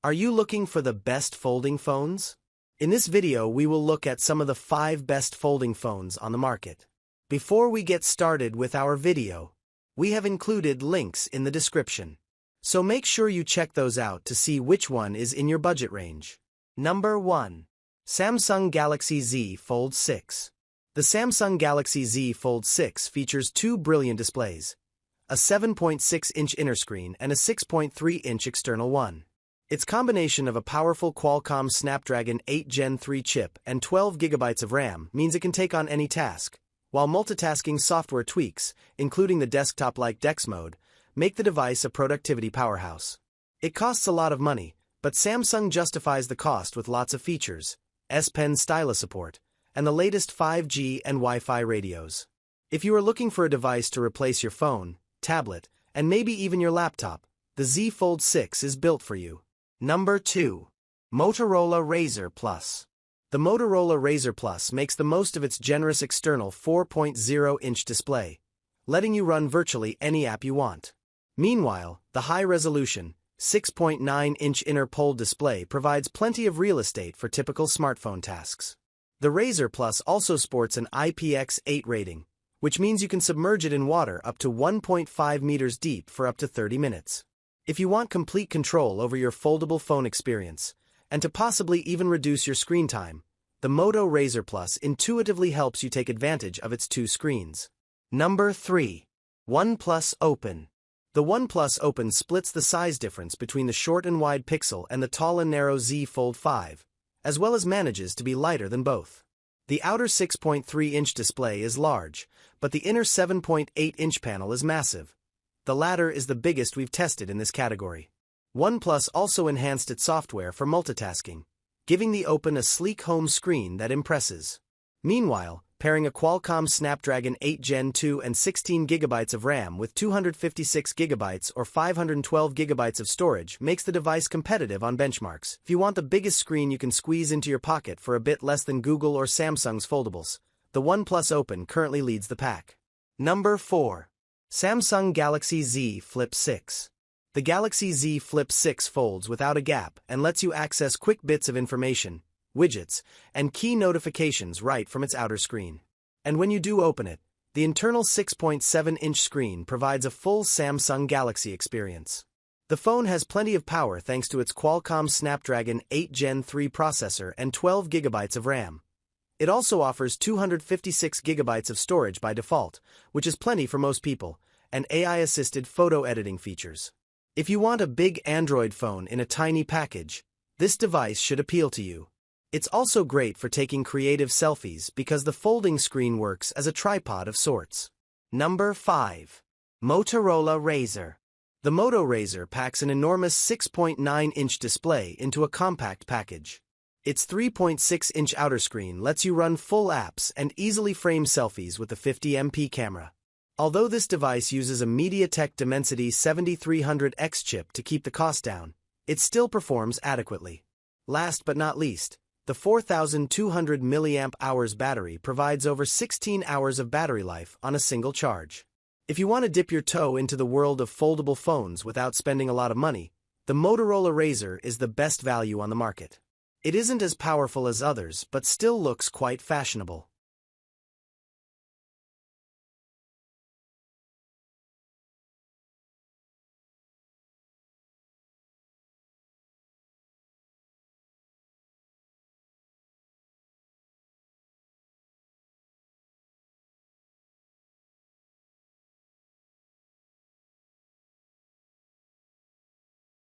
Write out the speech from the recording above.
Are you looking for the best folding phones? In this video, we will look at some of the 5 best folding phones on the market. Before we get started with our video, we have included links in the description. So make sure you check those out to see which one is in your budget range. Number 1. Samsung Galaxy Z Fold 6. The Samsung Galaxy Z Fold 6 features 2 brilliant displays, a 7.6-inch inner screen and a 6.3-inch external one. Its combination of a powerful Qualcomm Snapdragon 8 Gen 3 chip and 12 GB of RAM means it can take on any task, while multitasking software tweaks, including the desktop-like DeX mode, make the device a productivity powerhouse. It costs a lot of money, but Samsung justifies the cost with lots of features, S Pen stylus support, and the latest 5G and Wi-Fi radios. If you are looking for a device to replace your phone, tablet, and maybe even your laptop, the Z Fold 6 is built for you. Number 2. Motorola Razr Plus. The Motorola Razr Plus makes the most of its generous external 4.0-inch display, letting you run virtually any app you want. Meanwhile, the high-resolution, 6.9-inch inner POLED display provides plenty of real estate for typical smartphone tasks. The Razr Plus also sports an IPX8 rating, which means you can submerge it in water up to 1.5 meters deep for up to 30 minutes. If you want complete control over your foldable phone experience, and to possibly even reduce your screen time, the Moto Razr Plus intuitively helps you take advantage of its 2 screens. Number 3. OnePlus Open. The OnePlus Open splits the size difference between the short and wide Pixel and the tall and narrow Z Fold 5, as well as manages to be lighter than both. The outer 6.3-inch display is large, but the inner 7.8-inch panel is massive. The latter is the biggest we've tested in this category. OnePlus also enhanced its software for multitasking, giving the Open a sleek home screen that impresses. Meanwhile, pairing a Qualcomm Snapdragon 8 Gen 2 and 16 GB of RAM with 256 GB or 512 GB of storage makes the device competitive on benchmarks. If you want the biggest screen you can squeeze into your pocket for a bit less than Google or Samsung's foldables, the OnePlus Open currently leads the pack. Number 4. Samsung Galaxy Z Flip 6. The Galaxy Z Flip 6 folds without a gap and lets you access quick bits of information, widgets, and key notifications right from its outer screen. And when you do open it, the internal 6.7-inch screen provides a full Samsung Galaxy experience. The phone has plenty of power thanks to its Qualcomm Snapdragon 8 Gen 3 processor and 12 GB of RAM. It also offers 256 GB of storage by default, which is plenty for most people, and AI-assisted photo editing features. If you want a big Android phone in a tiny package, this device should appeal to you. It's also great for taking creative selfies because the folding screen works as a tripod of sorts. Number 5. Motorola Razr. The Moto Razr packs an enormous 6.9-inch display into a compact package. Its 3.6-inch outer screen lets you run full apps and easily frame selfies with a 50MP camera. Although this device uses a MediaTek Dimensity 7300X chip to keep the cost down, it still performs adequately. Last but not least, the 4200 mAh battery provides over 16 hours of battery life on a single charge. If you want to dip your toe into the world of foldable phones without spending a lot of money, the Motorola Razr is the best value on the market. It isn't as powerful as others but still looks quite fashionable.